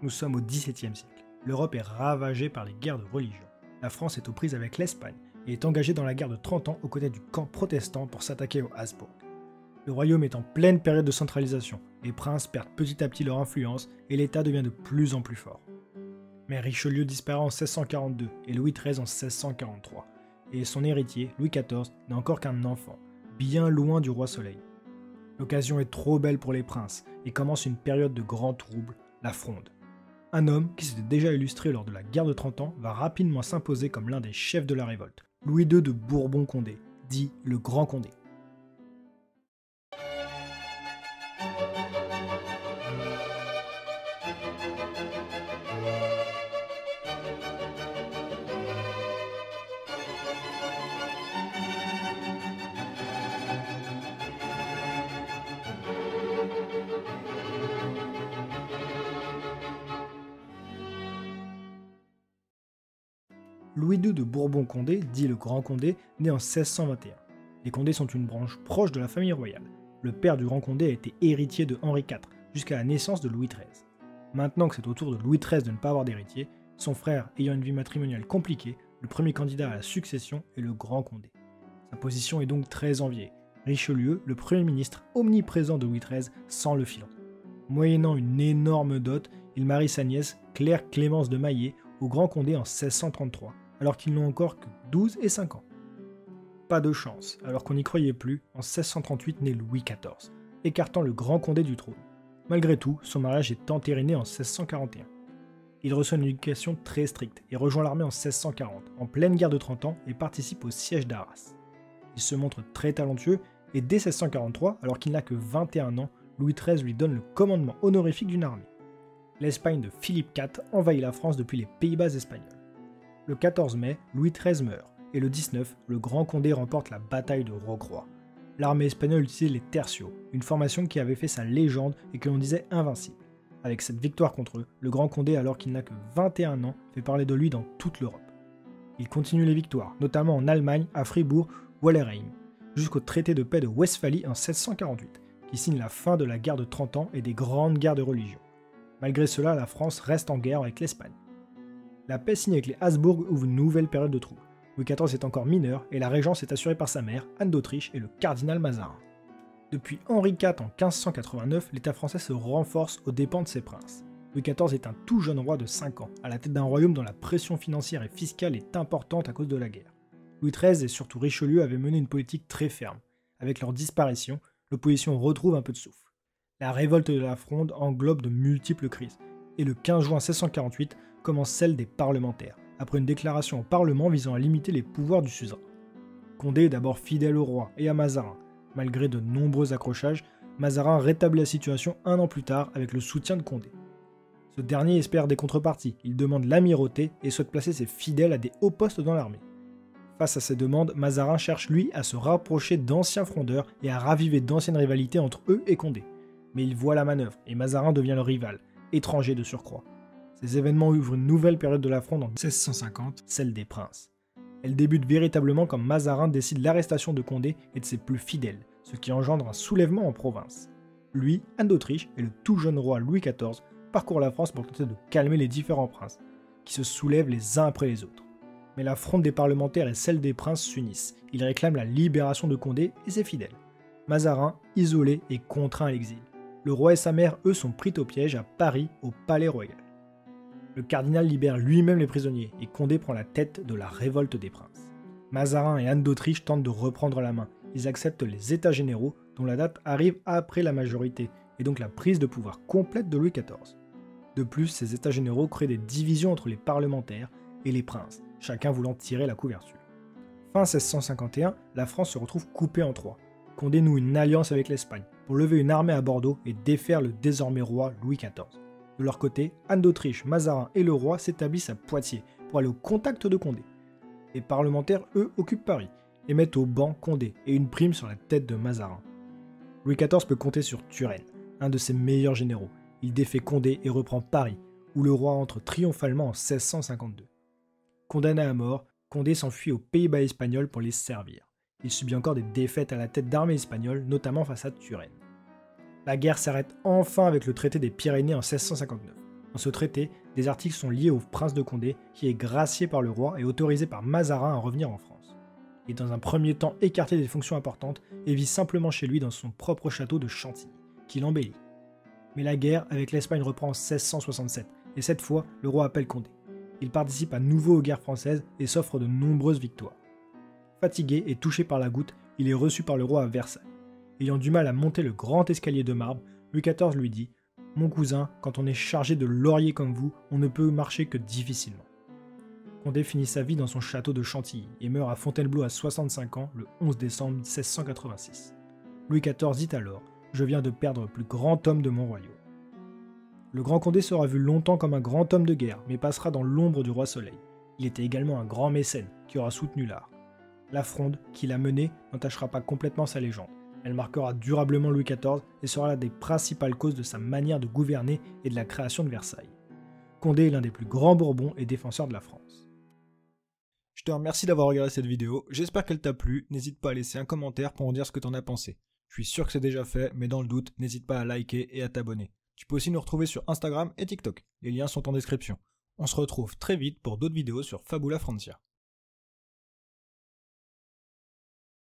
Nous sommes au XVIIe siècle. L'Europe est ravagée par les guerres de religion. La France est aux prises avec l'Espagne et est engagée dans la guerre de 30 ans aux côtés du camp protestant pour s'attaquer aux Habsbourg. Le royaume est en pleine période de centralisation, les princes perdent petit à petit leur influence et l'État devient de plus en plus fort. Mais Richelieu disparaît en 1642 et Louis XIII en 1643, et son héritier, Louis XIV, n'est encore qu'un enfant, bien loin du roi Soleil. L'occasion est trop belle pour les princes et commence une période de grands troubles, la Fronde. Un homme qui s'était déjà illustré lors de la guerre de 30 ans va rapidement s'imposer comme l'un des chefs de la révolte, Louis II de Bourbon-Condé, dit le Grand Condé. Louis II de Bourbon-Condé, dit le Grand Condé, naît en 1621. Les Condés sont une branche proche de la famille royale. Le père du Grand Condé a été héritier de Henri IV jusqu'à la naissance de Louis XIII. Maintenant que c'est au tour de Louis XIII de ne pas avoir d'héritier, son frère ayant une vie matrimoniale compliquée, le premier candidat à la succession est le Grand Condé. Sa position est donc très enviée. Richelieu, le premier ministre omniprésent de Louis XIII, sent le filon. Moyennant une énorme dot, il marie sa nièce, Claire Clémence de Maillé, au Grand Condé en 1633. Alors qu'ils n'ont encore que 12 et 5 ans. Pas de chance, alors qu'on n'y croyait plus, en 1638 naît Louis XIV, écartant le Grand Condé du trône. Malgré tout, son mariage est entériné en 1641. Il reçoit une éducation très stricte et rejoint l'armée en 1640, en pleine guerre de 30 ans, et participe au siège d'Arras. Il se montre très talentueux, et dès 1643, alors qu'il n'a que 21 ans, Louis XIII lui donne le commandement honorifique d'une armée. L'Espagne de Philippe IV envahit la France depuis les Pays-Bas espagnols. Le 14 mai, Louis XIII meurt, et le 19, le Grand Condé remporte la bataille de Rocroi. L'armée espagnole utilisait les tercios, une formation qui avait fait sa légende et que l'on disait invincible. Avec cette victoire contre eux, le Grand Condé, alors qu'il n'a que 21 ans, fait parler de lui dans toute l'Europe. Il continue les victoires, notamment en Allemagne, à Fribourg ou à Lerheim, jusqu'au traité de paix de Westphalie en 1648, qui signe la fin de la guerre de 30 ans et des grandes guerres de religion. Malgré cela, la France reste en guerre avec l'Espagne. La paix signée avec les Habsbourg ouvre une nouvelle période de troubles. Louis XIV est encore mineur et la régence est assurée par sa mère, Anne d'Autriche, et le cardinal Mazarin. Depuis Henri IV en 1589, l'État français se renforce aux dépens de ses princes. Louis XIV est un tout jeune roi de 5 ans, à la tête d'un royaume dont la pression financière et fiscale est importante à cause de la guerre. Louis XIII et surtout Richelieu avaient mené une politique très ferme. Avec leur disparition, l'opposition retrouve un peu de souffle. La révolte de la Fronde englobe de multiples crises, et le 15 juin 1648, commence celle des parlementaires, après une déclaration au Parlement visant à limiter les pouvoirs du suzerain. Condé est d'abord fidèle au roi et à Mazarin. Malgré de nombreux accrochages, Mazarin rétablit la situation un an plus tard avec le soutien de Condé. Ce dernier espère des contreparties, il demande l'amirauté et souhaite placer ses fidèles à des hauts postes dans l'armée. Face à ces demandes, Mazarin cherche lui à se rapprocher d'anciens frondeurs et à raviver d'anciennes rivalités entre eux et Condé. Mais il voit la manœuvre et Mazarin devient le rival, étranger de surcroît. Ces événements ouvrent une nouvelle période de la Fronde en 1650, celle des princes. Elle débute véritablement quand Mazarin décide l'arrestation de Condé et de ses plus fidèles, ce qui engendre un soulèvement en province. Lui, Anne d'Autriche et le tout jeune roi Louis XIV parcourent la France pour tenter de calmer les différents princes, qui se soulèvent les uns après les autres. Mais la fronde des parlementaires et celle des princes s'unissent. Ils réclament la libération de Condé et ses fidèles. Mazarin, isolé, est contraint à l'exil. Le roi et sa mère, eux, sont pris au piège à Paris, au Palais Royal. Le cardinal libère lui-même les prisonniers et Condé prend la tête de la révolte des princes. Mazarin et Anne d'Autriche tentent de reprendre la main. Ils acceptent les États généraux, dont la date arrive après la majorité, et donc la prise de pouvoir complète de Louis XIV. De plus, ces États généraux créent des divisions entre les parlementaires et les princes, chacun voulant tirer la couverture. Fin 1651, la France se retrouve coupée en trois. Condé noue une alliance avec l'Espagne pour lever une armée à Bordeaux et défaire le désormais roi Louis XIV. De leur côté, Anne d'Autriche, Mazarin et le roi s'établissent à Poitiers pour aller au contact de Condé. Les parlementaires, eux, occupent Paris et mettent au banc Condé et une prime sur la tête de Mazarin. Louis XIV peut compter sur Turenne, un de ses meilleurs généraux. Il défait Condé et reprend Paris, où le roi entre triomphalement en 1652. Condamné à mort, Condé s'enfuit aux Pays-Bas espagnols pour les servir. Il subit encore des défaites à la tête d'armées espagnoles, notamment face à Turenne. La guerre s'arrête enfin avec le traité des Pyrénées en 1659. Dans ce traité, des articles sont liés au prince de Condé, qui est gracié par le roi et autorisé par Mazarin à revenir en France. Il est dans un premier temps écarté des fonctions importantes et vit simplement chez lui dans son propre château de Chantilly, qu'il embellit. Mais la guerre avec l'Espagne reprend en 1667, et cette fois, le roi appelle Condé. Il participe à nouveau aux guerres françaises et s'offre de nombreuses victoires. Fatigué et touché par la goutte, il est reçu par le roi à Versailles. Ayant du mal à monter le grand escalier de marbre, Louis XIV lui dit « Mon cousin, quand on est chargé de lauriers comme vous, on ne peut marcher que difficilement. » Condé finit sa vie dans son château de Chantilly et meurt à Fontainebleau à 65 ans le 11 décembre 1686. Louis XIV dit alors « Je viens de perdre le plus grand homme de mon royaume. » Le Grand Condé sera vu longtemps comme un grand homme de guerre, mais passera dans l'ombre du roi Soleil. Il était également un grand mécène qui aura soutenu l'art. La fronde qu'il a menée n'entachera pas complètement sa légende. Elle marquera durablement Louis XIV et sera l'une des principales causes de sa manière de gouverner et de la création de Versailles. Condé est l'un des plus grands Bourbons et défenseurs de la France. Je te remercie d'avoir regardé cette vidéo, j'espère qu'elle t'a plu, n'hésite pas à laisser un commentaire pour en dire ce que t'en as pensé. Je suis sûr que c'est déjà fait, mais dans le doute, n'hésite pas à liker et à t'abonner. Tu peux aussi nous retrouver sur Instagram et TikTok, les liens sont en description. On se retrouve très vite pour d'autres vidéos sur Fabula Francia.